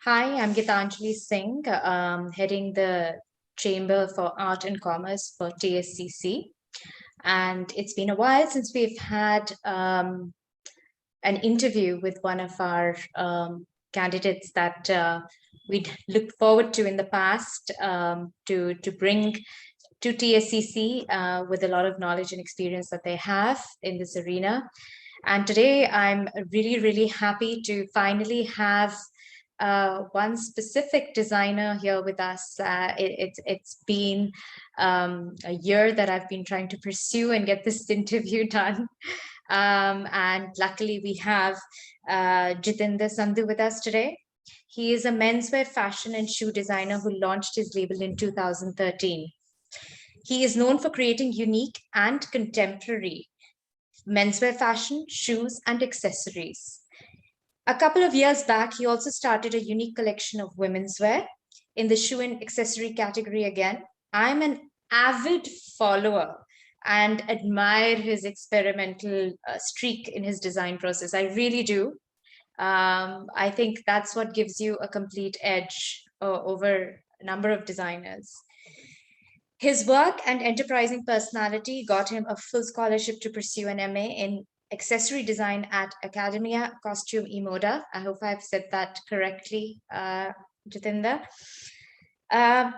Hi, I'm Geetanjali Singh, heading the Chamber for Art and Commerce for TSCC. And it's been a while since we've had an interview with one of our candidates that we'd looked forward to in the past to bring to TSCC with a lot of knowledge and experience that they have in this arena. And today I'm really, really happy to finally have one specific designer here with us. It's been a year that I've been trying to pursue and get this interview done. And luckily we have Jeetinder Sandhu with us today. He is a menswear fashion and shoe designer who launched his label in 2013. He is known for creating unique and contemporary menswear fashion, shoes, and accessories. A couple of years back, he also started a unique collection of women's wear in the shoe and accessory category again. I'm an avid follower and admire his experimental streak in his design process. I really do. I think that's what gives you a complete edge over a number of designers. His work and enterprising personality got him a full scholarship to pursue an MA in accessory design at Academia Costume e Moda. I hope I've said that correctly, Jeetinder. And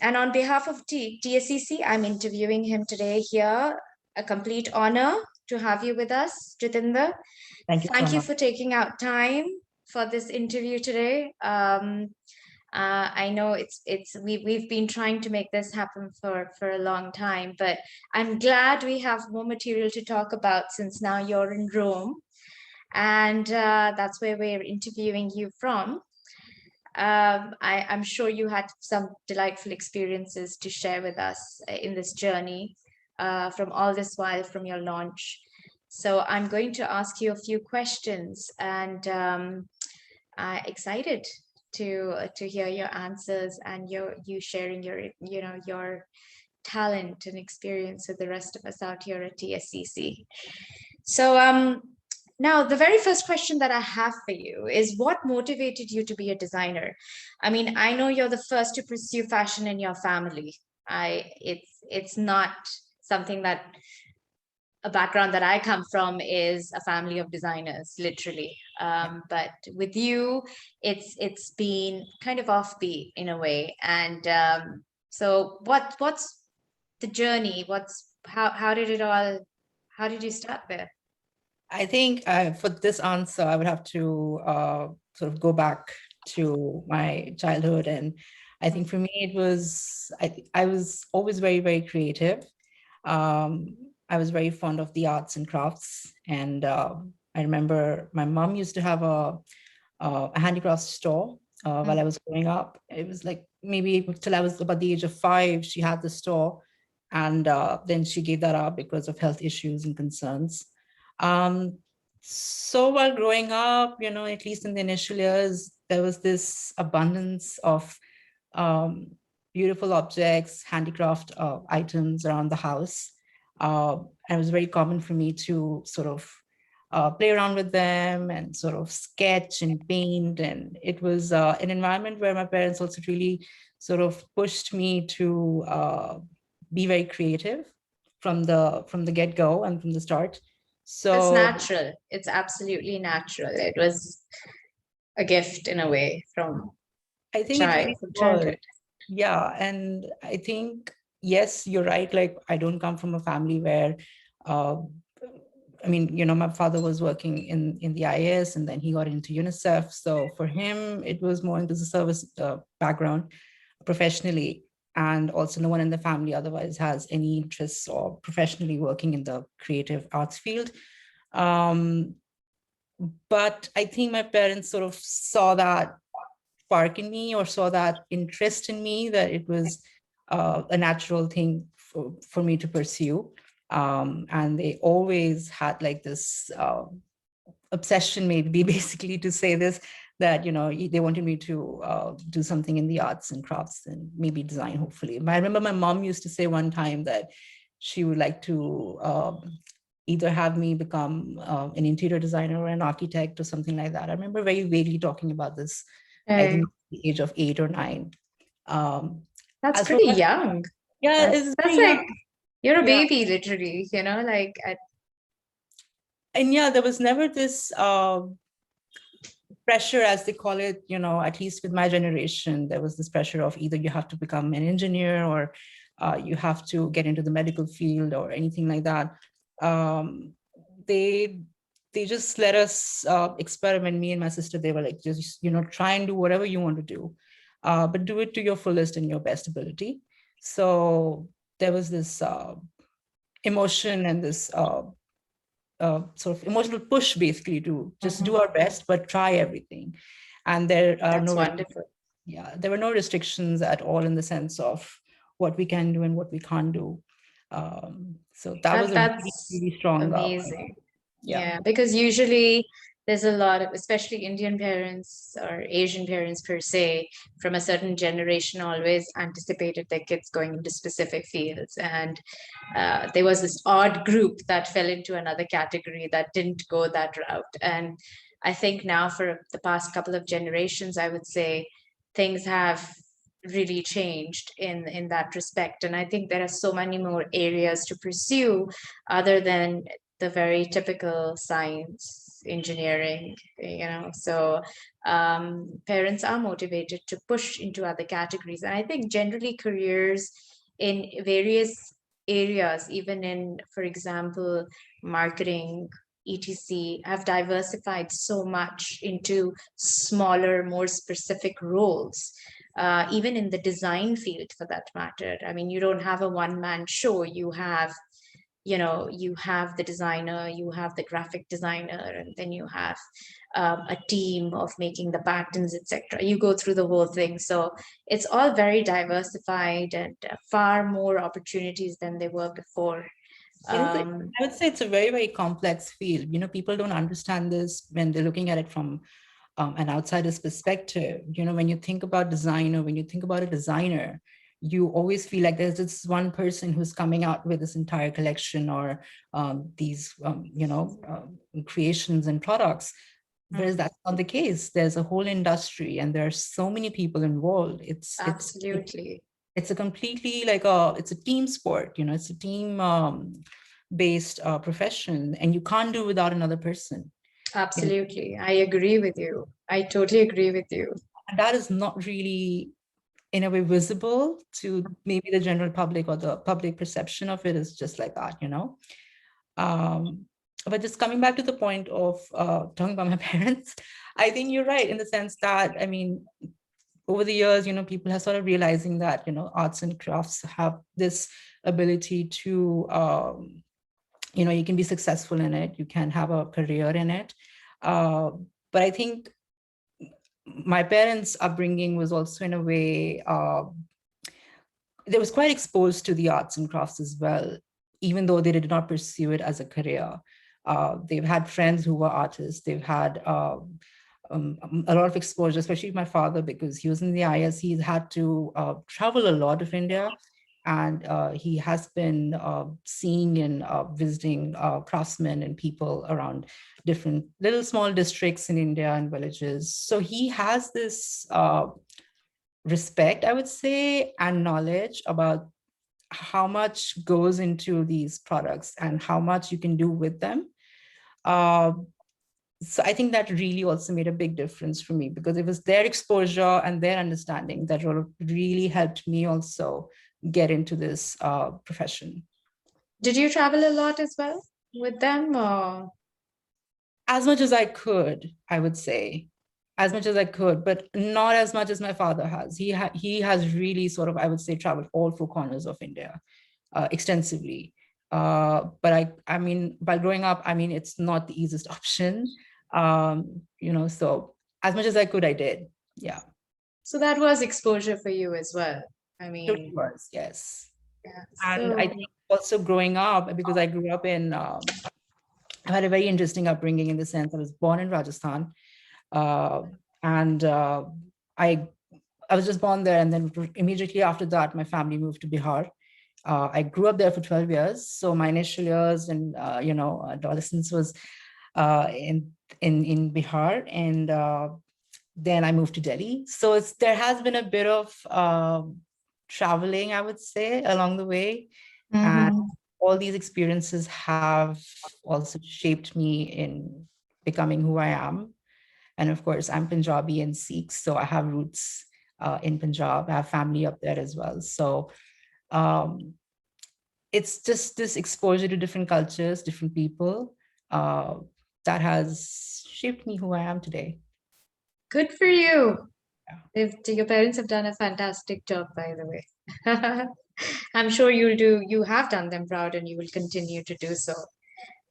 on behalf of TSCC, I'm interviewing him today here. A complete honor to have you with us, Jeetinder. Thank you For taking out time for this interview today. I know we've been trying to make this happen for a long time, but I'm glad we have more material to talk about since now you're in Rome, and that's where we're interviewing you from. I'm sure you had some delightful experiences to share with us in this journey from all this while from your launch. So I'm going to ask you a few questions, and excited to hear your answers and you sharing your talent and experience with the rest of us out here at TSCC. So now the very first question that I have for you is, what motivated you to be a designer? I mean, I know you're the first to pursue fashion in your family. It's not something that a background that I come from is a family of designers, literally. But with you, it's been kind of offbeat in a way. And so what's the journey? How did it all? How did you start there? I think for this answer, I would have to sort of go back to my childhood. And I think for me, it was, I was always very, very creative. I was very fond of the arts and crafts. And I remember my mom used to have a handicraft store while I was growing up. It was like maybe till I was about the age of 5, she had the store. And then she gave that up because of health issues and concerns. So while growing up, at least in the initial years, there was this abundance of beautiful objects, handicraft items around the house. And it was very common for me to sort of play around with them and sort of sketch and paint. And it was an environment where my parents also really sort of pushed me to be very creative from the get-go and from the start. So it's natural. It's absolutely natural. It was a gift in a way from I think it really childhood. Yeah, and I think, yes, you're right. Like, I don't come from a family where, I mean, my father was working in the IS, and then he got into UNICEF. So for him, it was more into the service background professionally. And also no one in the family otherwise has any interests or professionally working in the creative arts field. But I think my parents sort of saw that spark in me, or saw that interest in me, that it was a natural thing for me to pursue. And they always had like this obsession, maybe basically to say this, that, they wanted me to do something in the arts and crafts and maybe design, hopefully. I remember my mom used to say one time that she would like to either have me become an interior designer or an architect or something like that. I remember very vaguely talking about this I Okay. think the age of 8 or 9. That's As for pretty my, young. yeah, That's it's that's very young. like you're a Yeah. baby, literally, like And yeah, there was never this pressure, as they call it, at least with my generation, there was this pressure of either you have to become an engineer or you have to get into the medical field or anything like that. Um, they they just let us experiment. Me and my sister, they were like, just try and do whatever you want to do, but do it to your fullest and your best ability. So there was this emotion and this sort of emotional push, basically, to just do our best but try everything. And there are that's no wonderful. yeah, there were no restrictions at all in the sense of what we can do and what we can't do. So that was a really, That's really strong amazing. yeah. Yeah, because usually there's a lot of, especially Indian parents or Asian parents per se, from a certain generation always anticipated their kids going into specific fields. And there was this odd group that fell into another category that didn't go that route. And I think now for the past couple of generations, I would say things have really changed in that respect. And I think there are so many more areas to pursue other than the very typical science, engineering, So parents are motivated to push into other categories. And I think generally careers in various areas, even in, for example, marketing, etc., have diversified so much into smaller, more specific roles. Even in the design field, for that matter. I mean, you don't have a one-man show. You have the designer, you have the graphic designer, and then you have a team of making the patterns, etc. You go through the whole thing. So it's all very diversified and far more opportunities than they were before. I would say it's a very, very complex field. People don't understand this when they're looking at it from an outsider's perspective. When you think about design, or when you think about a designer, you always feel like there's this one person who's coming out with this entire collection, or these creations and products. Whereas that's not the case. There's a whole industry and there are so many people involved. Absolutely. It's a completely it's a team sport. It's a team based profession, and you can't do without another person. Absolutely. I agree with you. I totally agree with you. And that is not really, in a way, visible to maybe the general public, or the public perception of it is just like that. Um, but just coming back to the point of talking about my parents, I think you're right in the sense that, I mean, over the years, people have sort of realizing that, arts and crafts have this ability to, you can be successful in it, you can have a career in it. But I think my parents' upbringing was also, in a way, they was quite exposed to the arts and crafts as well, even though they did not pursue it as a career. They've had friends who were artists. They've had a lot of exposure, especially my father, because he was in the IS. He's had to travel a lot of India, and he has been seeing and visiting craftsmen and people around different little small districts in India and villages. So he has this respect, I would say, and knowledge about how much goes into these products and how much you can do with them. Uh, so I think that really also made a big difference for me, because it was their exposure and their understanding that really helped me also get into this profession. Did you travel a lot as well with them, or? As much as I could, I would say, as much as I could, but not as much as my father has. He has really sort of, I would say, traveled all four corners of India extensively. But I mean, by growing up, I mean, it's not the easiest option. So as much as I could, I did. Yeah. So that was exposure for you as well. I Totally mean, was, yes. yeah. And I So think also growing up, because I grew up in, I had a very interesting upbringing in the sense I was born in Rajasthan, uh, and I I was just born there, and then immediately after that, my family moved to Bihar. I grew up there for 12 years, so my initial years and adolescence was in Bihar, and then I moved to Delhi. So there has been a bit of traveling, I would say, along the way. And all these experiences have also shaped me in becoming who I am. And of course, I'm Punjabi and Sikh, so I have roots in Punjab. I have family up there as well. So um, it's just this exposure to different cultures, different people, uh, that has shaped me who I am today. Good for you. Yeah. Your parents have done a fantastic job, by the way. I'm sure you have done them proud and you will continue to do so.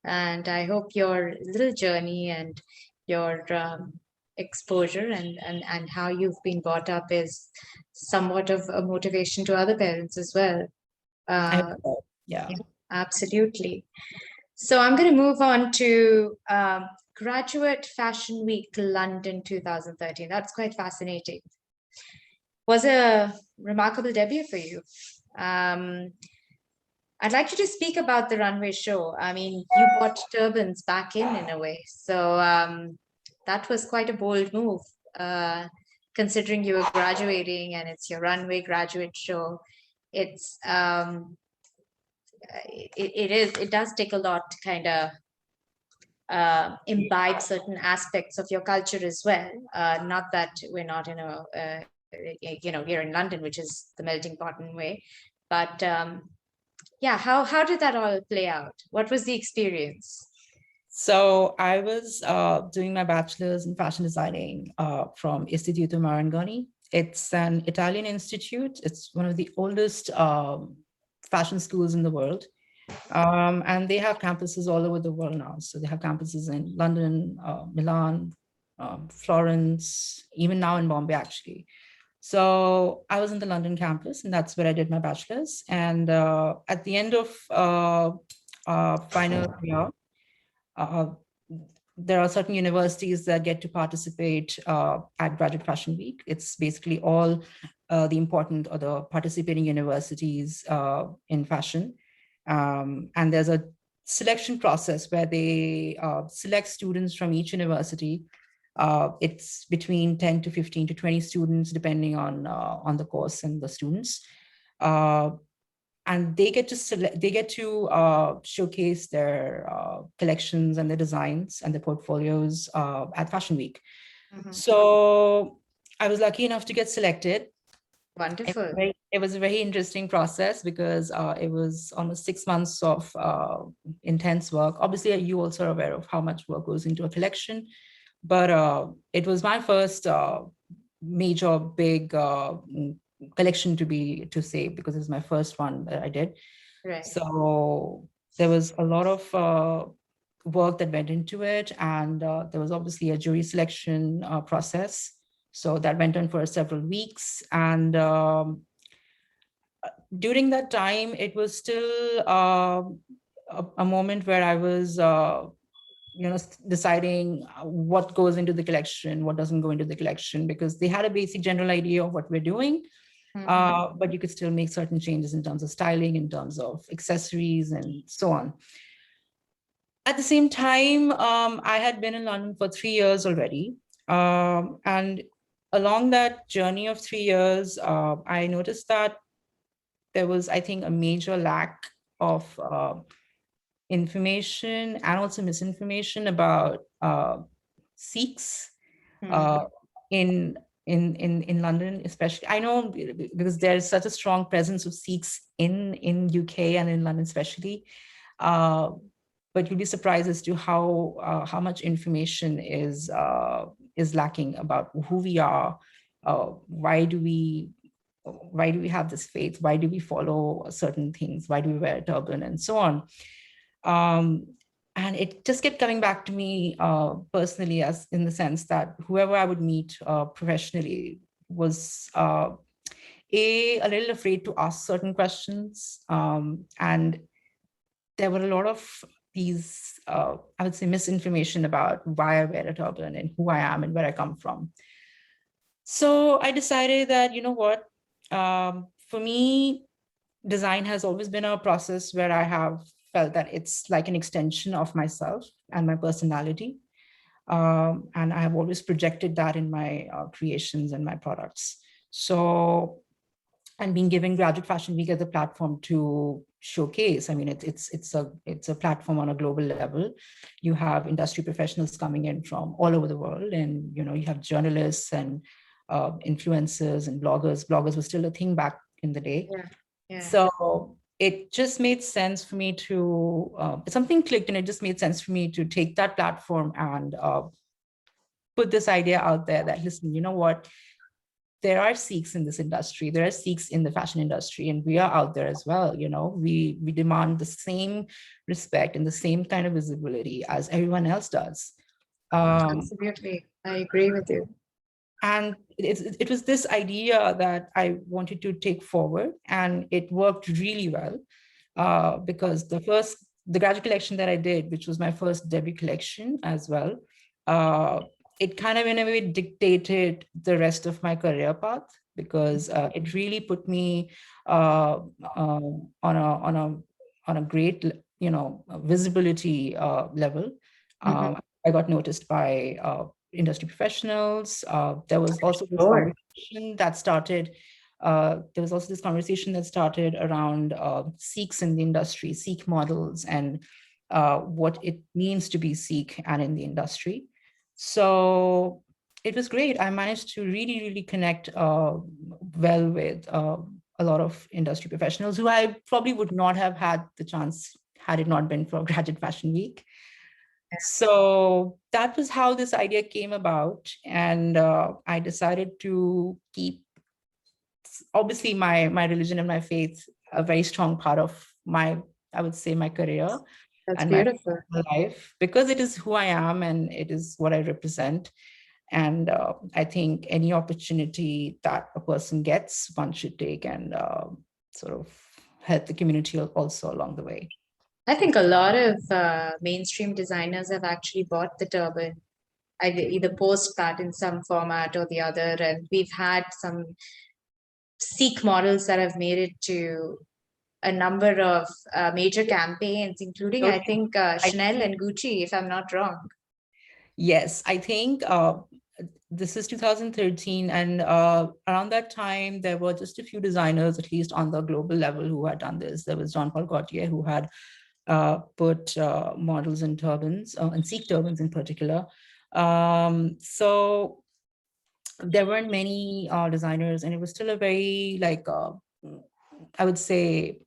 And I hope your little journey and your exposure and how you've been brought up is somewhat of a motivation to other parents as well. I Uh, hope so. Yeah. yeah, absolutely. So I'm going to move on to Graduate Fashion Week London 2013. That's quite fascinating. Was a remarkable debut for you. Um, I'd like you to speak about the runway show. I mean, you brought turbans back in a way. So that was quite a bold move, considering you were graduating and it's your runway graduate show. It's it does take a lot to kind of imbibe certain aspects of your culture as well. Not that we're not in a here in London, which is the melting pot in a way, but yeah, how did that all play out? What was the experience? So I was doing my bachelor's in fashion designing from Istituto Marangoni. It's an Italian institute. It's one of the oldest fashion schools in the world. And they have campuses all over the world now. So they have campuses in London, Milan, Florence, even now in Bombay, actually. So I was in the London campus, and that's where I did my bachelor's. And at the end of final year, uh, there are certain universities that get to participate at Graduate Fashion Week. It's basically all the important or the participating universities in fashion. And there's a selection process where they select students from each university. It's between 10 to 15 to 20 students, depending on the course and the students. And they get to showcase their collections and their designs and their portfolios at Fashion Week. So I was lucky enough to get selected. Wonderful. It was a very interesting process because it was almost 6 months of intense work. Obviously, you also are aware of how much work goes into a collection, but it was my first major big collection to say, because it was my first one that I did. Right. So there was a lot of work that went into it, and there was obviously a jury selection process. So that went on for several weeks, and during that time, it was still a moment where I was deciding what goes into the collection, what doesn't go into the collection, because they had a basic general idea of what we're doing. But you could still make certain changes in terms of styling, in terms of accessories, and so on. At the same time, I had been in London for 3 years already. And along that journey of 3 years, I noticed that there was, I think, a major lack of information and also misinformation about Sikhs in London, especially. I know because there's such a strong presence of Sikhs in UK and in London, especially. But you'll be surprised as to how much information is lacking about who we are, why do we have this faith, why do we follow certain things, why do we wear a turban, and so on. And it just kept coming back to me personally, as in the sense that whoever I would meet professionally was a little afraid to ask certain questions. And there were a lot of these, I would say, misinformation about why I wear a turban and who I am and where I come from. So I decided that, you know what, for me, design has always been a process where I have felt that it's like an extension of myself and my personality. And I have always projected that in my creations and my products. So, and being given Graduate Fashion Week as a platform to showcase. I mean, it's a platform on a global level. You have industry professionals coming in from all over the world, and you have journalists and influencers and bloggers. Bloggers were still a thing back in the day. Yeah. So it just made sense for me to something clicked, and it just made sense for me to take that platform and put this idea out there that, listen, you know what? There are Sikhs in this industry. There are Sikhs in the fashion industry, and we are out there as well. We demand the same respect and the same kind of visibility as everyone else does. Absolutely, I agree with you. And it was this idea that I wanted to take forward, and it worked really well because the graduate collection that I did, which was my first debut collection as well, it kind of in a way dictated the rest of my career path, because it really put me on a great visibility level. I got noticed by industry professionals. There was also this conversation that started. There was also this conversation that started around Sikhs in the industry, Sikh models, and what it means to be Sikh and in the industry. So it was great. I managed to really, really connect well with a lot of industry professionals who I probably would not have had the chance had it not been for Graduate Fashion Week. So that was how this idea came about. And I decided to keep, obviously, my religion and my faith a very strong part of my, I would say, my career. That's and beautiful. my life, because it is who I am and it is what I represent. And I think any opportunity that a person gets, one should take and sort of help the community also along the way. I think a lot of mainstream designers have actually bought the turban, either post that in some format or the other. And we've had some Sikh models that have made it to a number of major campaigns, including, I think, Chanel and Gucci, if I'm not wrong. Yes, I think this is 2013, and around that time, there were just a few designers, at least on the global level, who had done this. There was Jean-Paul Gaultier, who had put models in turbans, and Sikh turbans in particular. So there weren't many designers, and it was still a very, I would say,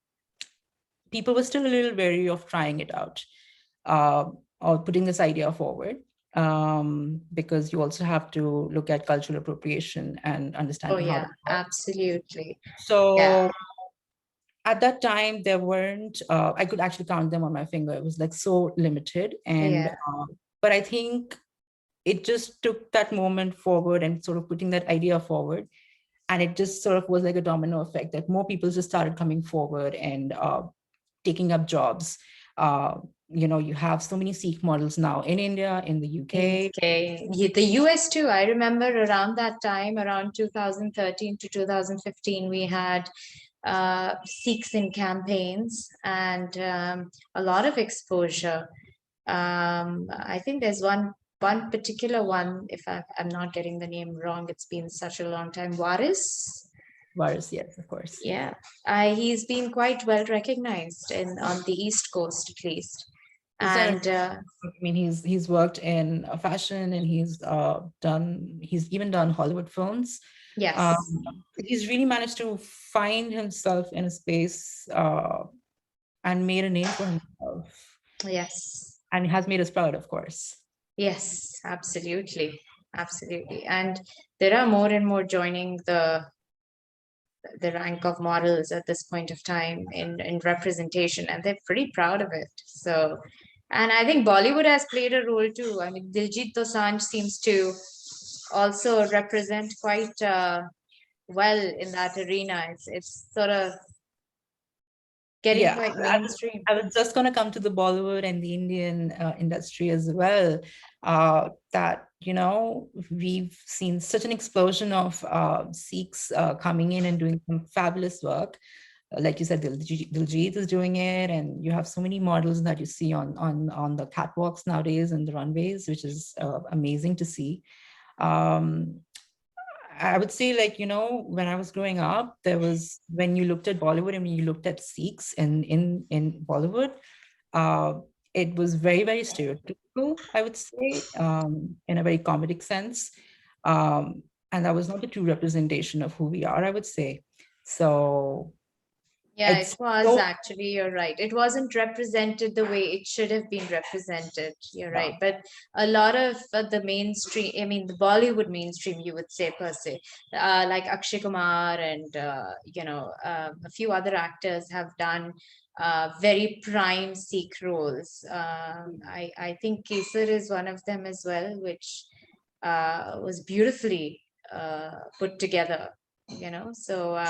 people were still a little wary of trying it out or putting this idea forward, because you also have to look at cultural appropriation and understanding how. Absolutely. So at that time, there weren't, I could actually count them on my finger. It was like so limited. And but I think it just took that moment forward and sort of putting that idea forward. And it just sort of was like a domino effect that more people just started coming forward and taking up jobs. You have so many Sikh models now in India, in the UK. The US too. I remember around that time, around 2013 to 2015, we had Sikhs in campaigns and a lot of exposure. I think there's one particular one, if I'm not getting the name wrong, it's been such a long time. Waris, yes, of course. Yeah, he's been quite well recognized on the East Coast, at least. And I mean, he's worked in fashion, and he's even done Hollywood films. Yes. He's really managed to find himself in a space and made a name for himself. Yes. And has made us proud, of course. Yes, absolutely. Absolutely. And there are more and more joining the rank of models at this point of time in representation, and they're pretty proud of it. So, and I think Bollywood has played a role too. I mean, Diljit Dosanjh seems to also represent quite well in that arena. It's sort of getting quite mainstream. I was just going to come to the Bollywood and the Indian industry as well. That we've seen such an explosion of Sikhs coming in and doing some fabulous work. like you said, Diljit is doing it, and you have so many models that you see on the catwalks nowadays and the runways, which is amazing to see. Um, I would say, like, when I was growing up, when you looked at Bollywood and when you looked at Sikhs in Bollywood, uh, it was very, very stereotypical, I would say, in a very comedic sense. And that was not the true representation of who we are, I would say. So Yeah, it it's was so, actually, you're right. It wasn't represented the way it should have been represented. You're yeah. right. But a lot of the mainstream, I mean, the Bollywood mainstream, you would say per se, like Akshay Kumar and, a few other actors have done very prime Sikh roles. I think Kesar is one of them as well, which was beautifully put together, So,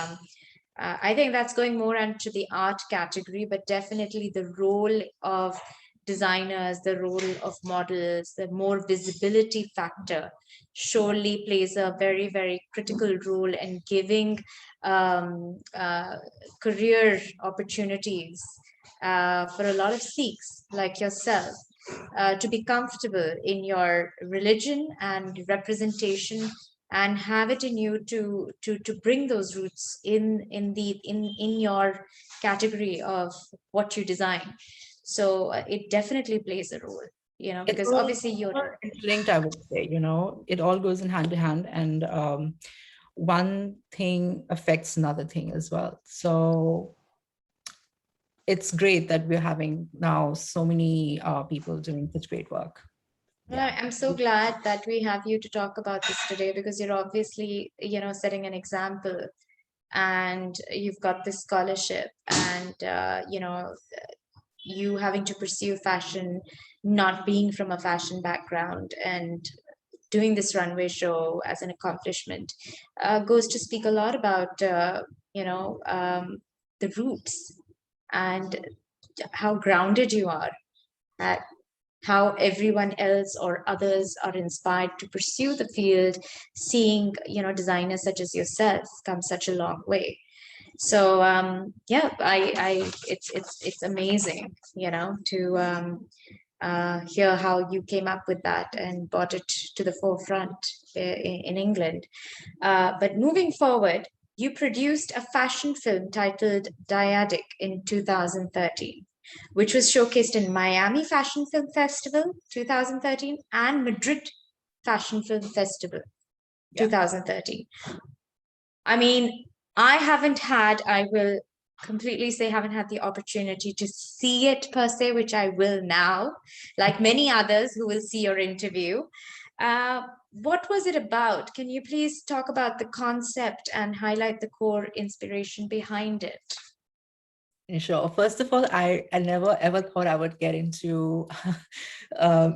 I think that's going more into the art category, but definitely the role of designers, the role of models, the more visibility factor surely plays a very, very critical role in giving career opportunities for a lot of Sikhs like yourself to be comfortable in your religion and representation and have it in you to bring those roots in your category of what you design. So it definitely plays a role, It's because all obviously you're interlinked, I would say, it all goes in hand to hand, and one thing affects another thing as well. So it's great that we're having now so many people doing such great work. Yeah. I'm so glad that we have you to talk about this today because you're obviously, setting an example and you've got this scholarship and, you having to pursue fashion, not being from a fashion background and doing this runway show as an accomplishment goes to speak a lot about, the roots and how grounded you are at how everyone else or others are inspired to pursue the field, seeing, designers such as yourself come such a long way. So yeah, it's amazing, to hear how you came up with that and brought it to the forefront in England. But moving forward, you produced a fashion film titled Dyadic in 2013, which was showcased in Miami Fashion Film Festival 2013 and Madrid Fashion Film Festival Yeah. 2013. I mean, I will completely say, haven't had the opportunity to see it per se, which I will now, like many others who will see your interview. What was it about? Can you please talk about the concept and highlight the core inspiration behind it? Sure. First of all, I never ever thought I would get into uh,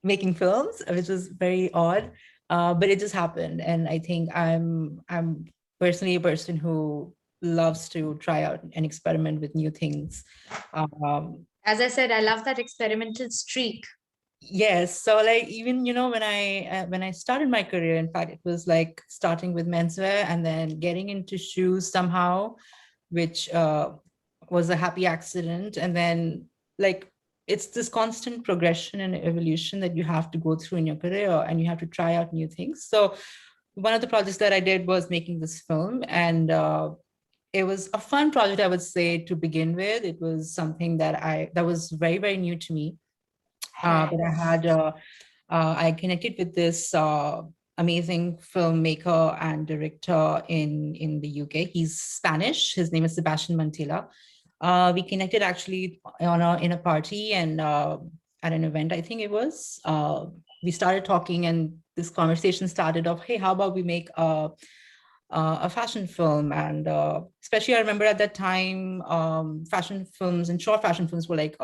making films, which was very odd. But it just happened, and I think I'm personally a person who loves to try out and experiment with new things. As I said, I love that experimental streak. Yes, so like even when I started my career, in fact, it was like starting with menswear and then getting into shoes somehow, which was a happy accident. And then like it's this constant progression and evolution that you have to go through in your career, and you have to try out new things. So one of the projects that I did was making this film, and it was a fun project, I would say, to begin with. It was something that was very, very new to me. But I connected with this amazing filmmaker and director in the UK. He's Spanish. His name is Sebastian Mantilla. We connected actually in a party and at an event, I think it was. We started talking, and this conversation started off, hey, how about we make a fashion film? And especially I remember at that time, fashion films and short fashion films were like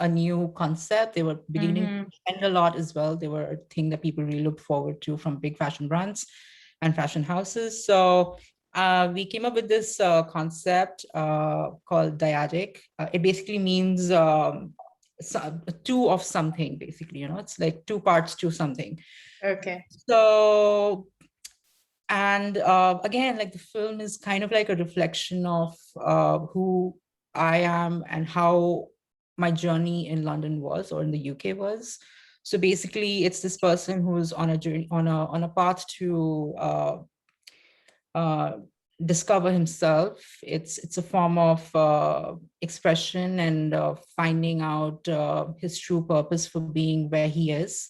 a new concept. They were beginning to trend a lot as well. They were a thing that people really looked forward to from big fashion brands and fashion houses. So we came up with this concept called dyadic. It basically means two of something, basically, it's like two parts to something. Okay. So And again, like the film is kind of like a reflection of who I am and how my journey in London was, or in the UK was. So basically, it's this person who's on a journey, on a path to uh, discover himself. It's a form of expression and finding out his true purpose for being where he is,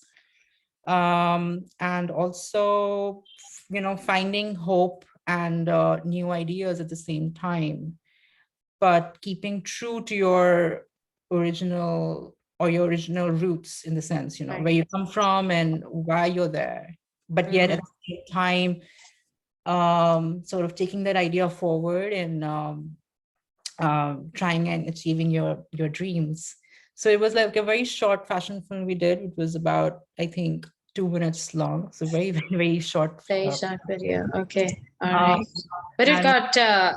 and also, finding hope and new ideas at the same time, but keeping true to your original roots, in the sense, Right. where you come from and why you're there, but yet Mhm. at the same time, sort of taking that idea forward and trying and achieving your dreams. So it was like a very short fashion film we did. It was about, I think, 2 minutes long. So very, very, very short. Very short video. Okay. All Uh, right. But it and got,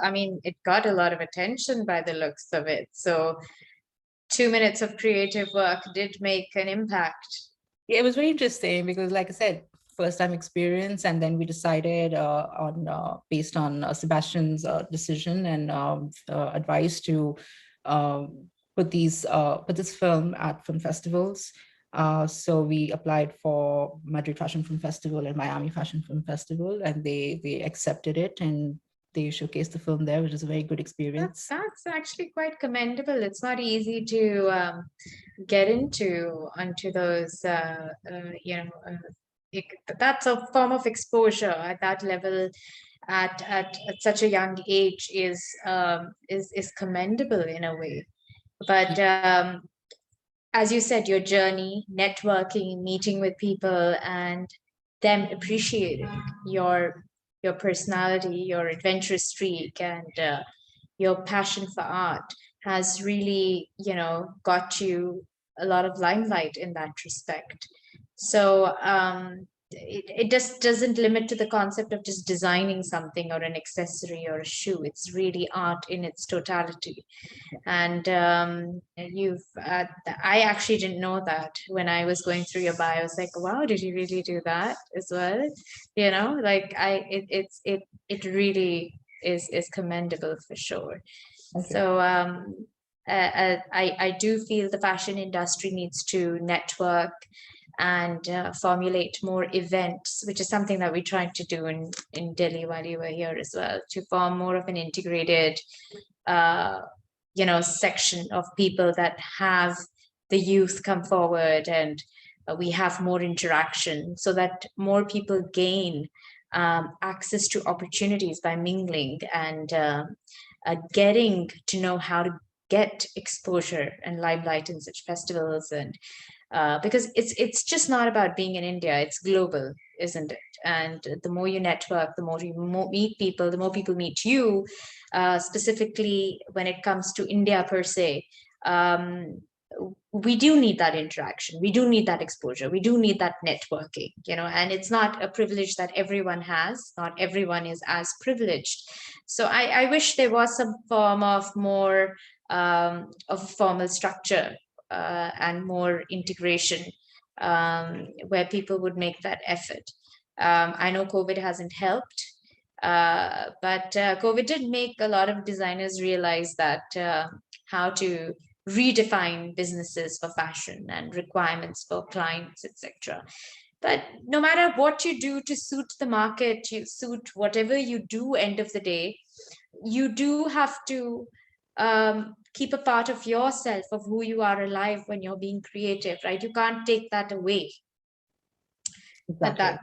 I mean, it got a lot of attention by the looks of it. So 2 minutes of creative work did make an impact. yeah, it was very interesting because, like I said, first time experience, and then we decided on based on Sebastian's decision and advice to put this film at film festivals. So we applied for Madrid Fashion Film Festival and Miami Fashion Film Festival, and they accepted it, and they showcased the film there, which is a very good experience. That's actually quite commendable. It's not easy to get onto those, that's a form of exposure at that level, at such a young age, is commendable in a way. But as you said, your journey, networking, meeting with people, and them appreciating your personality, your adventurous streak, and your passion for art has really, got you a lot of limelight in that respect. So it just doesn't limit to the concept of just designing something or an accessory or a shoe. It's really art in its totality. And I actually didn't know that when I was going through your bio. I was like, wow, did you really do that as well? Like it really is commendable for sure. Okay. So I do feel the fashion industry needs to network and formulate more events, which is something that we're trying to do in Delhi while you were here as well, to form more of an integrated uh, section of people that have the youth come forward, and we have more interaction so that more people gain access to opportunities by mingling and getting to know how to get exposure and limelight in such festivals. And because it's just not about being in India, it's global, isn't it? And the more you network, the more you meet people, the more people meet you, specifically when it comes to India per se. We do need that interaction. We do need that exposure. We do need that networking, and it's not a privilege that everyone has. Not everyone is as privileged. So I wish there was some form of more of formal structure and more integration where people would make that effort. I know COVID hasn't helped, but COVID did make a lot of designers realize that how to redefine businesses for fashion and requirements for clients, etc. But no matter what you do to suit the market, you suit whatever you do, end of the day, you do have to keep a part of yourself, of who you are alive when you're being creative, right? You can't take that away. But Exactly.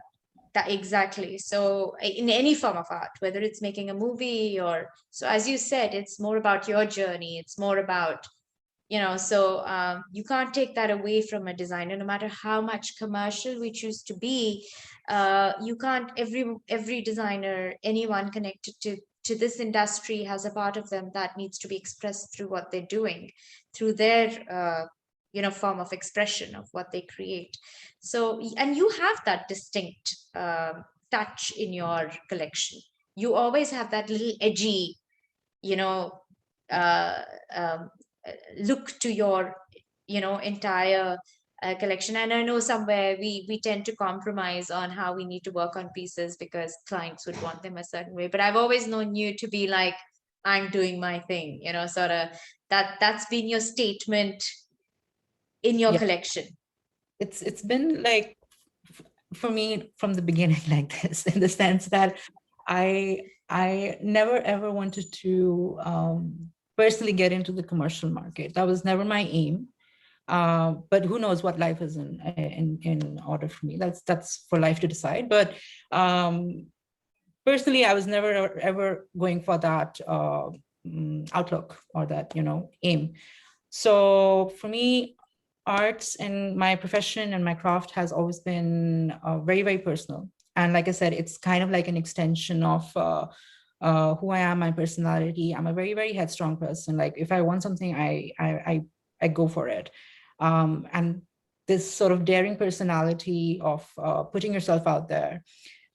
that exactly. So in any form of art, whether it's making a movie, or so as you said, it's more about your journey. It's more about, so you can't take that away from a designer, no matter how much commercial we choose to be. You can't, every designer, anyone connected to this industry has a part of them that needs to be expressed through what they're doing, through their form of expression of what they create. So, and you have that distinct touch in your collection. You always have that little edgy, you know uh, um, look to your entire collection. And I know somewhere we tend to compromise on how we need to work on pieces because clients would want them a certain way. But I've always known you to be like, I'm doing my thing, you know, sort of that's been your statement in your Yeah, collection. it's been like for me from the beginning like this, in the sense that I never ever wanted to personally get into the commercial market. That was never my aim. But who knows what life is in order for me. That's for life to decide. But personally, I was never ever going for that outlook or that, you know, aim. So for me, arts and my profession and my craft has always been very, very personal. And like I said, it's kind of like an extension of who I am, my personality. I'm a very, very headstrong person. Like if I want something, I go for it. And this sort of daring personality of putting yourself out there,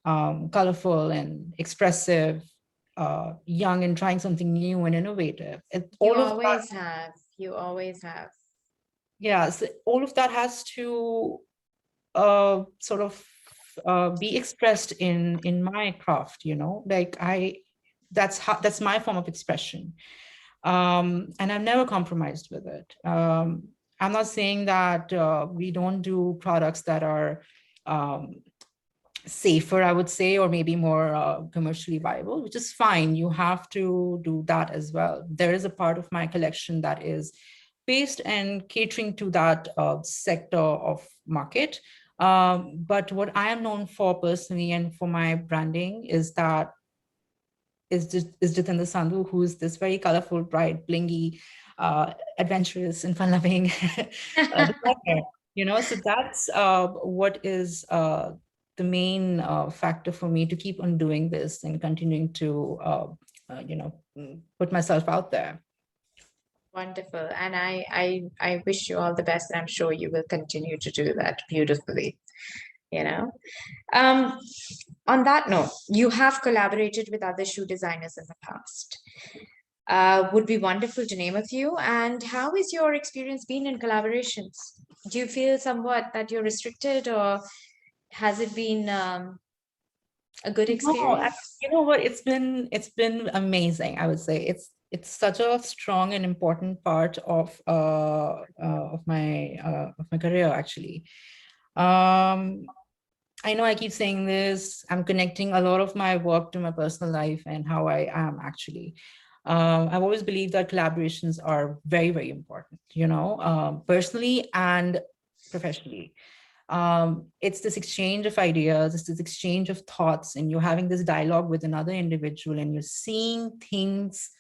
colorful and expressive, young and trying something new and innovative. You All of that, always have. You always have. yeah, so all of that has to sort of be expressed in my craft, you know, like that's my form of expression. And I've never compromised with it. I'm not saying that we don't do products that are safer, I would say, or maybe more commercially viable, which is fine. You have to do that as well. There is a part of my collection that is based and catering to that sector of market. But what I am known for personally and for my branding is that is Jeetinder Sandhu, who is this very colorful, bright, blingy, adventurous, and fun-loving designer. You know, so that's what is the main factor for me to keep on doing this and continuing to, you know, put myself out there. Wonderful. And I wish you all the best. And I'm sure you will continue to do that beautifully, you know. Um, on that note, you have collaborated with other shoe designers in the past. Would be wonderful to name a few. And how is your experience been in collaborations? Do you feel somewhat that you're restricted, or has it been a good No, experience? you know what? It's been amazing. I would say it's such a strong and important part of my career actually. Um, I know I keep saying this. I'm connecting a lot of my work to my personal life and how I am actually. I've always believed that collaborations are very, very important, you know, personally and professionally. It's this exchange of ideas, it's this exchange of thoughts, and you're having this dialogue with another individual and you're seeing things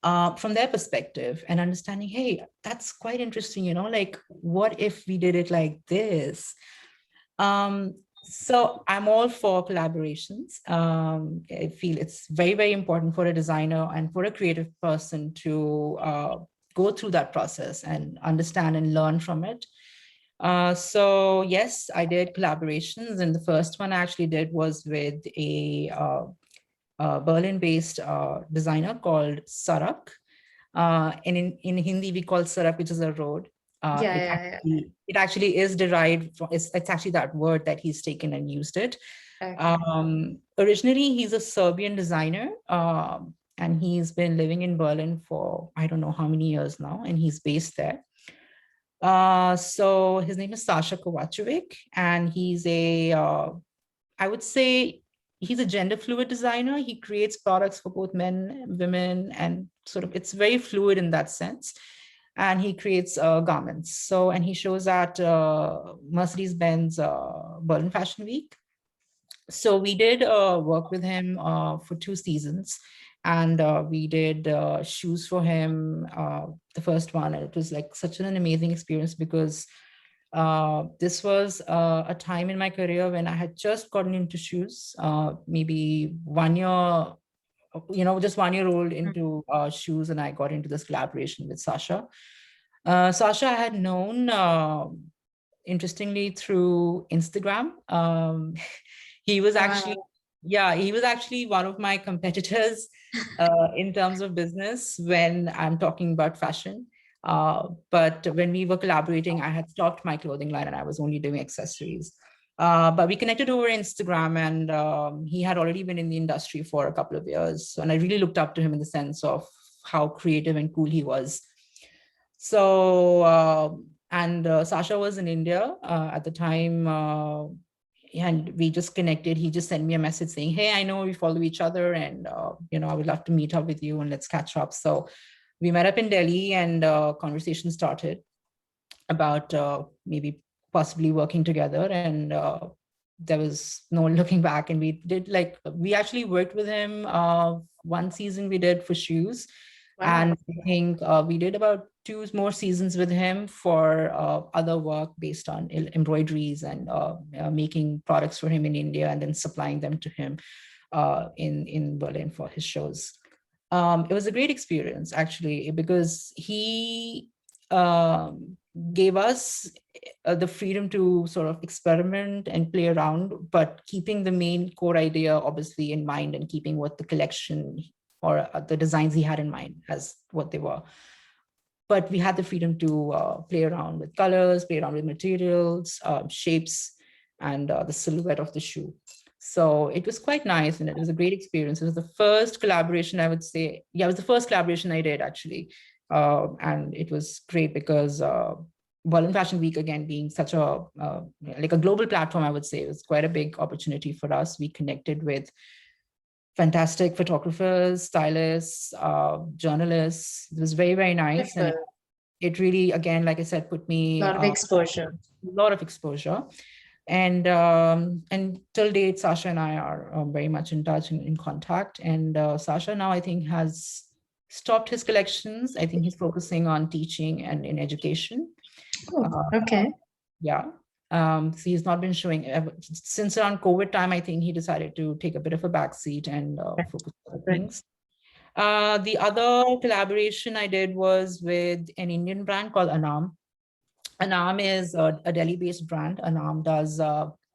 from their perspective and understanding, hey, that's quite interesting, you know, like what if we did it like this? So I'm all for collaborations. I feel it's very, very important for a designer and for a creative person to go through that process and understand and learn from it. So yes, I did collaborations, and the first one I actually did was with a Berlin-based designer called Sarak. And in Hindi, we call Sarak, which is a road. Yeah, yeah, It actually is derived from, it's actually that word that he's taken and used it. yeah. Originally, he's a Serbian designer, and he's been living in Berlin for I don't know how many years now, and he's based there. So his name is Sasha Kovacevic, and he's I would say he's a gender fluid designer. He creates products for both men, women, and sort of it's very fluid in that sense. And he creates garments. So, and he shows at Mercedes-Benz Berlin Fashion Week. So we did work with him for 2 seasons, and we did shoes for him. The first one, and it was like such an amazing experience because this was a time in my career when I had just gotten into shoes, maybe 1 year, you know, just 1 year old into shoes, and I got into this collaboration with Sasha. Sasha I had known, interestingly, through Instagram. He was actually, Wow. yeah, he was actually one of my competitors in terms of business when I'm talking about fashion. But when we were collaborating, I had stopped my clothing line and I was only doing accessories. But we connected over Instagram, and he had already been in the industry for a couple of years. And I really looked up to him in the sense of how creative and cool he was. So, Sasha was in India at the time, and we just connected. He just sent me a message saying, "Hey, I know we follow each other, and I would love to meet up with you and let's catch up." So we met up in Delhi, and conversation started about maybe possibly working together. And there was no looking back. And we actually worked with him. One season we did for shoes. Wow. And I think we did about 2 more seasons with him for other work based on embroideries and making products for him in India and then supplying them to him in Berlin for his shows. It was a great experience, actually, because he gave us the freedom to sort of experiment and play around, but keeping the main core idea obviously in mind and keeping what the collection or the designs he had in mind as what they were. But we had the freedom to play around with colors, play around with materials, shapes, and the silhouette of the shoe. So it was quite nice, and it was a great experience. It was the first collaboration, I would say. Yeah, it was the first collaboration I did, actually. And it was great because Berlin Fashion Week, again, being such a like a global platform, I would say, it was quite a big opportunity for us. We connected with fantastic photographers, stylists, journalists. It was very, very nice. And it really, again, like I said, put me a lot of exposure. A lot of exposure. And till date, Sasha and I are very much in touch and in contact. And Sasha now, I think, has stopped his collections. I think he's focusing on teaching and in education. Oh, okay. Yeah. So he's not been showing since around COVID time. I think he decided to take a bit of a backseat and focus on other things. The other collaboration I did was with an Indian brand called Anam. Anam is a Delhi-based brand. Anam does,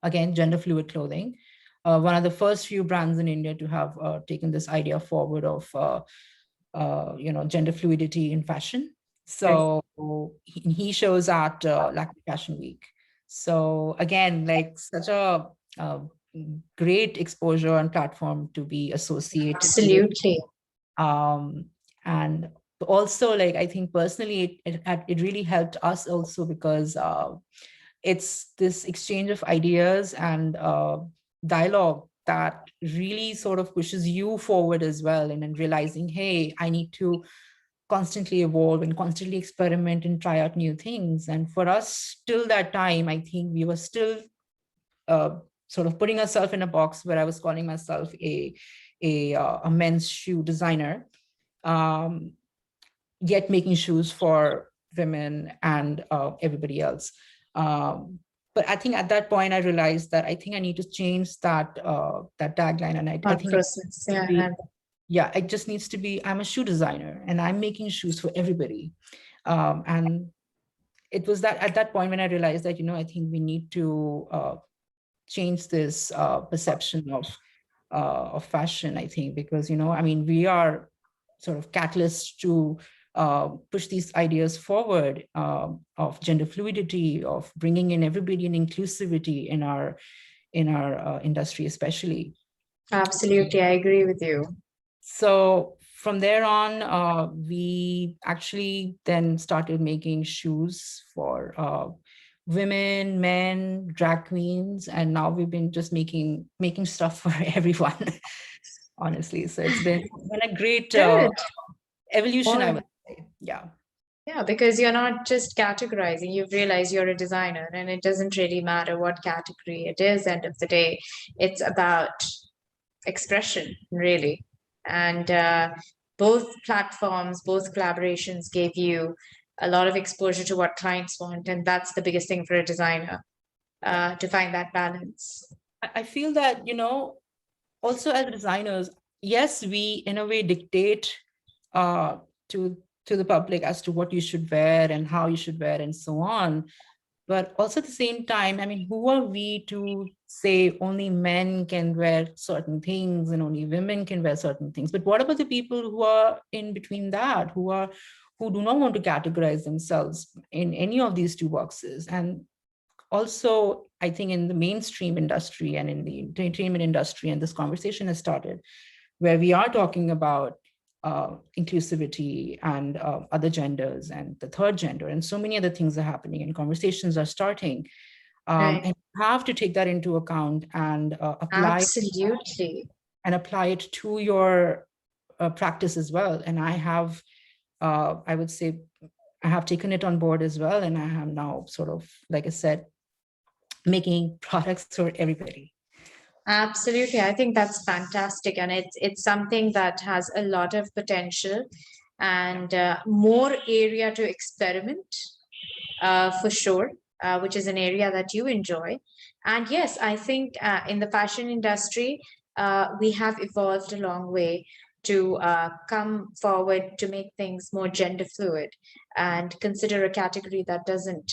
again, gender fluid clothing. One of the first few brands in India to have taken this idea forward of, gender fluidity in fashion. So he shows at Lucky Fashion Week. So again, like such a great exposure and platform to be associated. Absolutely. With. And also, like, I think personally, it really helped us also because it's this exchange of ideas and dialogue that really sort of pushes you forward as well. And then realizing, hey, I need to constantly evolve and constantly experiment and try out new things. And for us, till that time, I think we were still sort of putting ourselves in a box where I was calling myself a men's shoe designer. Yet making shoes for women and everybody else. But I think at that point I realized that I think I need to change that tagline, and I think process. It just needs to be, I'm a shoe designer and I'm making shoes for everybody. And it was that at that point when I realized that, I think we need to change this perception of fashion, I think, because, we are sort of catalysts to push these ideas forward of gender fluidity, of bringing in everybody and inclusivity in our industry, especially. Absolutely, I agree with you. So from there on, we actually then started making shoes for women, men, drag queens, and now we've been just making stuff for everyone, honestly. So it's been a great evolution, I would say. Yeah, because you're not just categorizing, you've realized you're a designer, and it doesn't really matter what category it is. End of the day, it's about expression, really. And both platforms, both collaborations gave you a lot of exposure to what clients want, and that's the biggest thing for a designer, to find that balance. I feel that, also as designers, yes, we in a way dictate to the public as to what you should wear and how you should wear and so on. But also at the same time, I mean, who are we to say only men can wear certain things and only women can wear certain things? But what about the people who are in between that, who are who do not want to categorize themselves in any of these two boxes. And also, I think in the mainstream industry and in the entertainment industry, and this conversation has started, where we are talking about inclusivity and other genders and the third gender, and so many other things are happening and conversations are starting. Right. And you have to take that into account and Absolutely. apply it to your practice as well. And I have, I would say, I have taken it on board as well. And I am now sort of, like I said, making products for everybody. Absolutely. I think that's fantastic. And it's something that has a lot of potential and more area to experiment for sure, which is an area that you enjoy. And yes, I think in the fashion industry, we have evolved a long way to come forward to make things more gender fluid and consider a category that doesn't,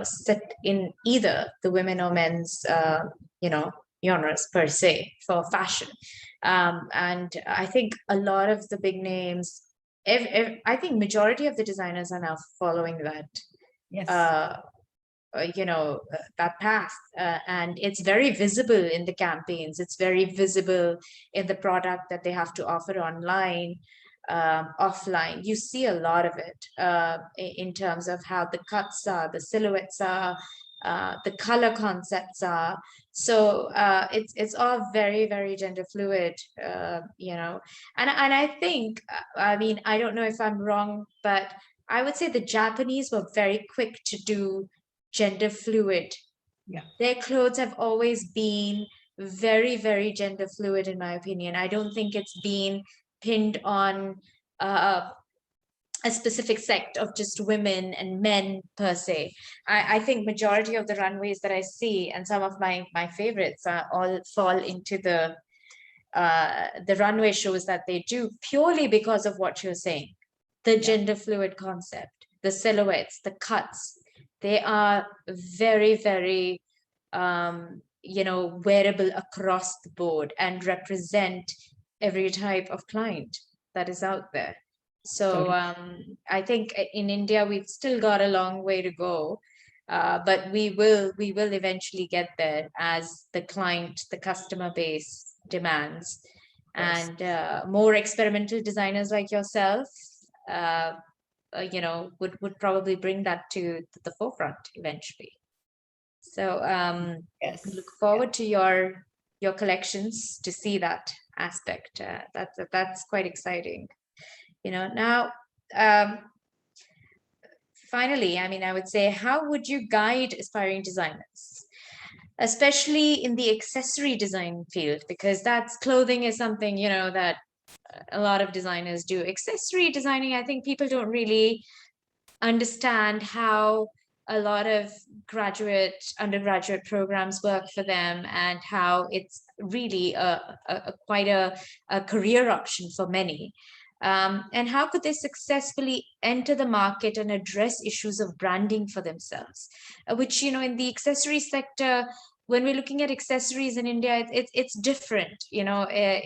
sit in either the women or men's, genres per se for fashion. And I think a lot of the big names, I think majority of the designers are now following that Yes. That path, and it's very visible in the campaigns. It's very visible in the product that they have to offer online, offline. You see a lot of it in terms of how the cuts are, the silhouettes are, the color concepts are. So it's all very, very gender fluid, and I think, I mean, I don't know if I'm wrong, but I would say the Japanese were very quick to do gender fluid. Yeah. Their clothes have always been very, very gender fluid, in my opinion. I don't think it's been pinned on a specific sect of just women and men per se. I think majority of the runways that I see, and some of my favorites, all fall into the runway shows that they do purely because of what you're saying. The gender fluid concept, the silhouettes, the cuts, they are very, very, wearable across the board and represent every type of client that is out there. So I think in India, we've still got a long way to go. But we will eventually get there as the customer base demands. And more experimental designers like yourself, would probably bring that to the forefront eventually. So look forward to your collections to see that aspect. That's quite exciting. Now, finally, I mean, I would say, how would you guide aspiring designers, especially in the accessory design field? Because clothing is something, that a lot of designers do. Accessory designing, I think people don't really understand how a lot of undergraduate programs work for them, and how it's really quite a career option for many. And how could they successfully enter the market and address issues of branding for themselves, which, in the accessory sector, when we're looking at accessories in India, it's different,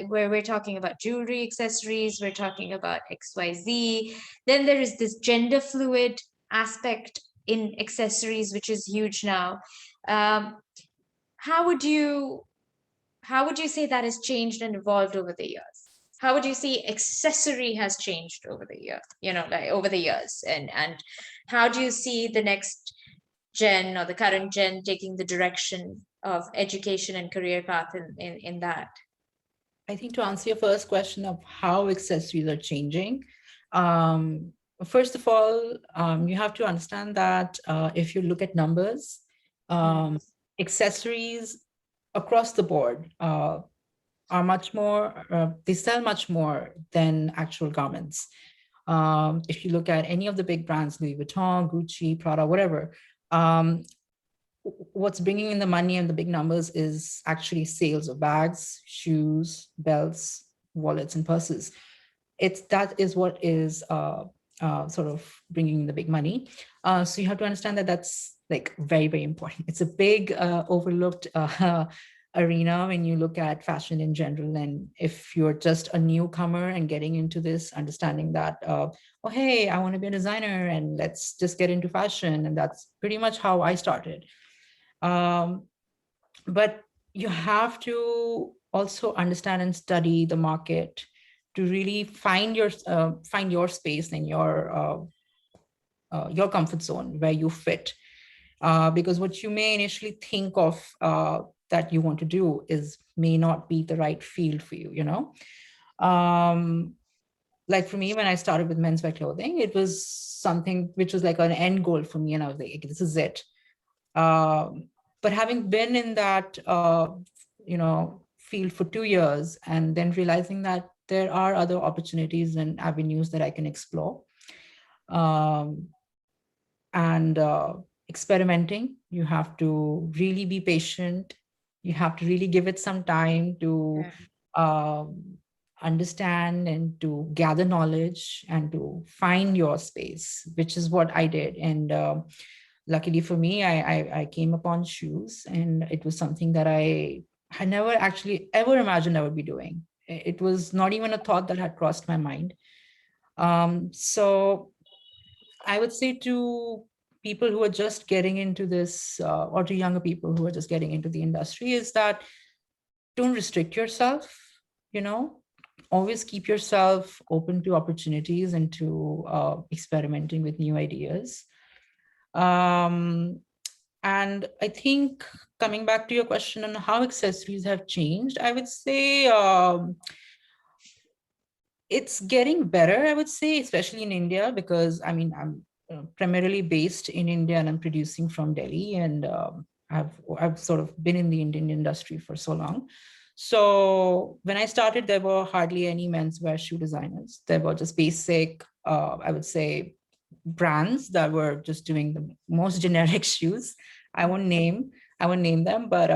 where we're talking about jewelry accessories, we're talking about XYZ. Then there is this gender fluid aspect in accessories, which is huge now. How would you say that has changed and evolved over the years? How would you see accessory has changed over the over the years? And how do you see the next gen or the current gen taking the direction of education and career path in that? I think to answer your first question of how accessories are changing, first of all, you have to understand that if you look at numbers, accessories across the board are much more, they sell much more than actual garments. If you look at any of the big brands, Louis Vuitton, Gucci, Prada, whatever, what's bringing in the money and the big numbers is actually sales of bags, shoes, belts, wallets, and purses. That is what is sort of bringing the big money. So you have to understand that that's like very, very important. It's a big overlooked arena when you look at fashion in general. And if you're just a newcomer and getting into this, understanding that, oh, hey, I want to be a designer and let's just get into fashion. And that's pretty much how I started. But you have to also understand and study the market to really find your space and your comfort zone where you fit. Because what you may initially think of that you want to do may not be the right field for you, you know? Like for me, when I started with menswear clothing, it was something which was like an end goal for me. And I was like, this is it. But having been in that, field for 2 years, and then realizing that there are other opportunities and avenues that I can explore, and experimenting, you have to really be patient. You have to really give it some time to understand and to gather knowledge and to find your space, which is what I did. And luckily for me, I came upon shoes, and it was something that I had never actually ever imagined I would be doing. It was not even a thought that had crossed my mind. So I would say to people who are just getting into this, or to younger people who are just getting into the industry, is that don't restrict yourself, always keep yourself open to opportunities and to experimenting with new ideas. And I think, coming back to your question on how accessories have changed, I would say it's getting better, I would say, especially in India, because I mean, I'm primarily based in India and I'm producing from Delhi, and I've sort of been in the Indian industry for so long. So when I started, there were hardly any menswear shoe designers. There were just basic, I would say, brands that were just doing the most generic shoes. I won't name them, but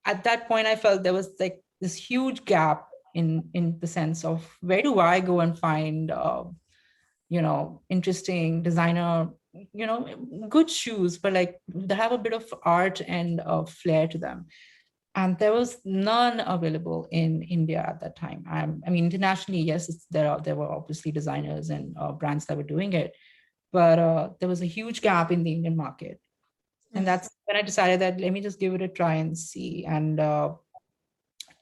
at that point, I felt there was like this huge gap in the sense of, where do I go and find interesting designer, good shoes, but like they have a bit of art and flair to them. And there was none available in India at that time. I mean, internationally, yes, there were obviously designers and brands that were doing it, but there was a huge gap in the Indian market. And that's when I decided that let me just give it a try and see. And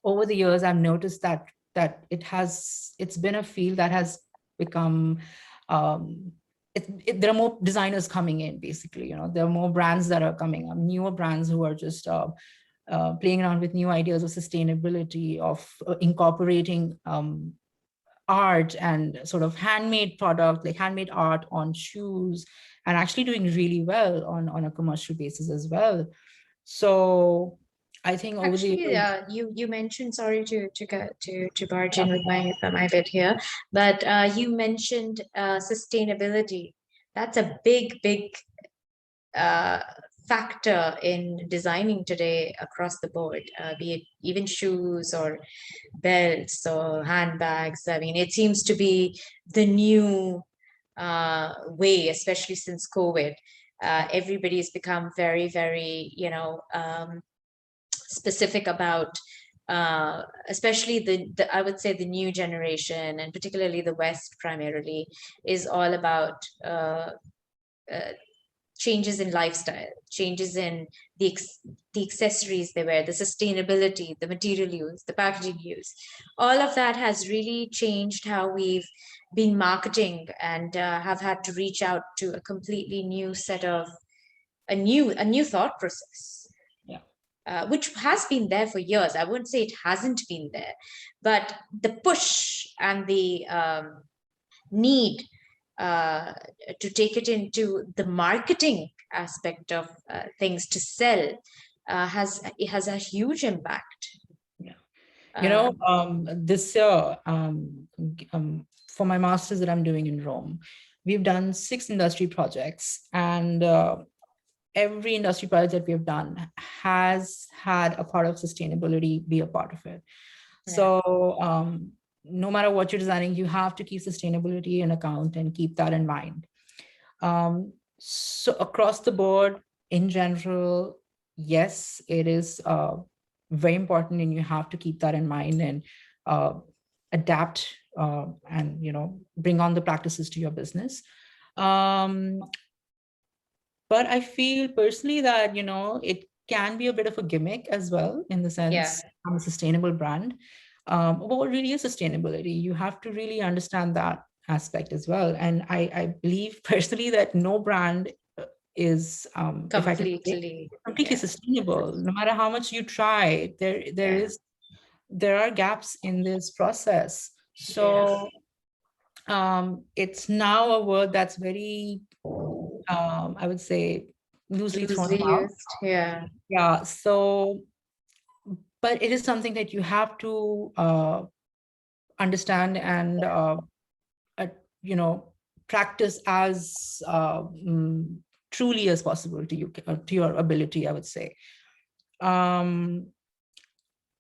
over the years, I've noticed that it's been a field that has become, there are more designers coming in, basically. There are more brands that are coming up, newer brands who are just playing around with new ideas of sustainability, of incorporating art and sort of handmade product, like handmade art on shoes, and actually doing really well on a commercial basis as well. So I think over you mentioned, sorry to barge in with my bit here, but you mentioned sustainability. That's a big factor in designing today across the board, be it even shoes or belts or handbags. I mean, it seems to be the new way, especially since COVID. Everybody's become very, specific about, especially the I would say the new generation, and particularly the West primarily, is all about changes in lifestyle, changes in the accessories they wear, the sustainability, the material use, the packaging use. All of that has really changed how we've been marketing, and have had to reach out to a completely new set of a new thought process. Which has been there for years. I wouldn't say it hasn't been there, but the push and the need to take it into the marketing aspect of things to sell has a huge impact. This year, for my master's that I'm doing in Rome, we've done 6 industry projects, and every industry project that we have done has had a part of sustainability be a part of it. Yeah. So no matter what you're designing, you have to keep sustainability in account and keep that in mind. So across the board, in general, yes, it is very important, and you have to keep that in mind and adapt and bring on the practices to your business. But I feel personally that it can be a bit of a gimmick as well, in the Yeah, sense I'm a sustainable brand. But what really is sustainability? You have to really understand that aspect as well. And I believe personally that no brand is, if I can say, completely. completely Yeah. sustainable. No matter how much you try, Yeah. there are gaps in this process. Yes. So it's now a word that's very, I would say, loosely thrown Loosely about. used. Yeah. Yeah. So, but it is something that you have to understand and uh, you know practice as truly as possible to your ability, I would say. um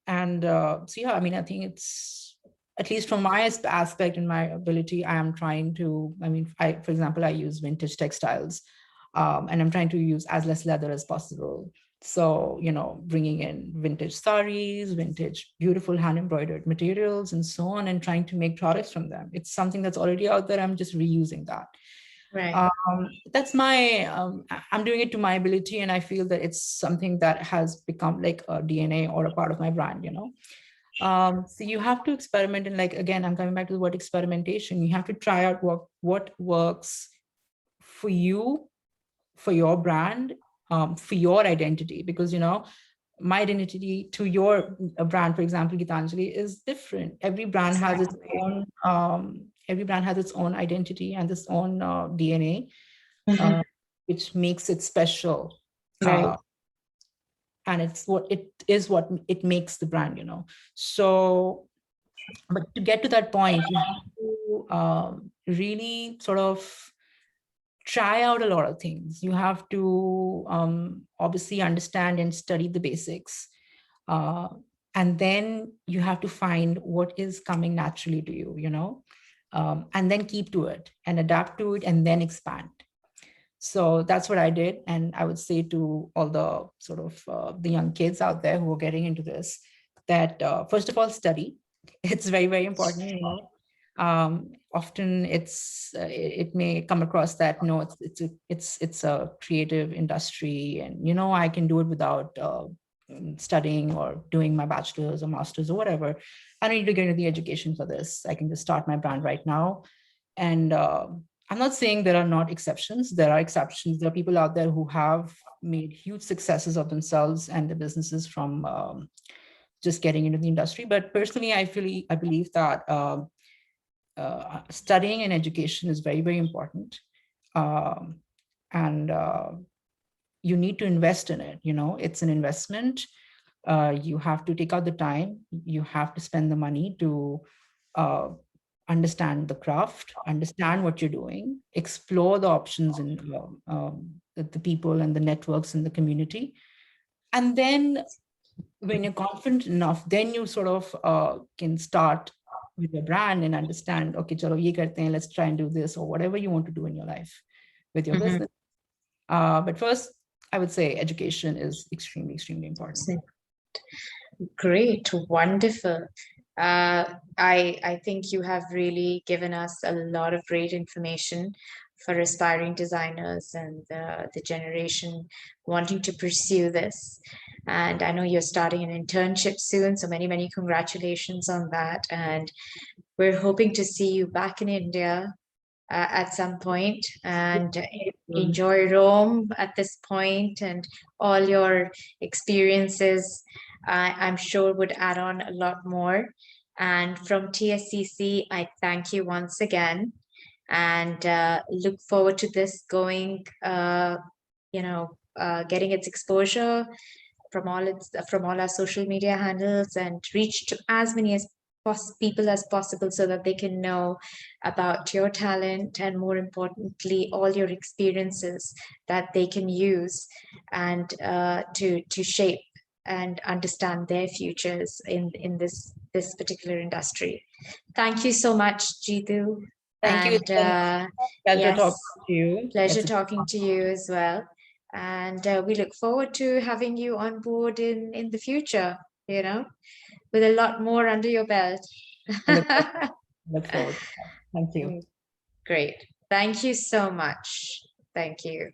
and so yeah, I mean, I think it's, at least from my aspect and my ability, I am trying to, I mean, for example, I use vintage textiles, and I'm trying to use as less leather as possible. So bringing in vintage saris, vintage beautiful hand embroidered materials and so on, and trying to make products from them. It's something that's already out there, I'm just reusing that. Right. That's my I'm doing it to my ability, and I feel that it's something that has become like a DNA or a part of my brand. So you have to experiment, and, like, again, I'm coming back to the word experimentation. You have to try out what works for you, for your brand, for your identity, because my identity to your brand, for example, Geetanjali, is different. Exactly. Every brand has its own identity and its own DNA, Mhm. which makes it special. Right. Uh, and what it makes the brand. So, but to get to that point, you have to really sort of try out a lot of things. You have to obviously understand and study the basics. Uh, and then you have to find what is coming naturally to you, and then keep to it and adapt to it and then expand. So that's what I did. And I would say to all the sort of the young kids out there who are getting into this, that first of all, study. It's very, very important. Often it may come across that, no, it's a creative industry, and I can do it without studying or doing my bachelor's or master's or whatever. I don't need to get into the education for this. I can just start my brand right now. And I'm not saying there are not exceptions. There are exceptions. There are people out there who have made huge successes of themselves and their businesses from just getting into the industry. But personally, I believe that studying and education is very, very important. Um, and you need to invest in it. It's an investment. You have to take out the time. You have to spend the money to uh, understand the craft, understand what you're doing, explore the options in the people and the networks in the community. And then when you're confident enough, then you sort of can start with your brand and understand, okay, chalo, ye karte hain, let's try and do this, or whatever you want to do in your life with your Mhm. business. But first, I would say education is extremely, extremely important. Great, wonderful. I think you have really given us a lot of great information for aspiring designers and the generation wanting to pursue this. And I know you're starting an internship soon, so many, many congratulations on that. And we're hoping to see you back in India at some point and enjoy Rome at this point, and all your experiences, I'm sure, would add on a lot more. And from TSCC, I thank you once again and look forward to this going, getting its exposure from all our social media handles and reach to as many as people as possible so that they can know about your talent and, more importantly, all your experiences that they can use and to shape and understand their futures in this particular industry. Thank you so much, Jeetu. Thank you. It's And been a pleasure yes, talking to you. pleasure It's a talking to you as well. And we look forward to having you on board in the future, you know, with a lot more under your belt. I look forward to that. Thank you. Great. Thank you so much. Thank you.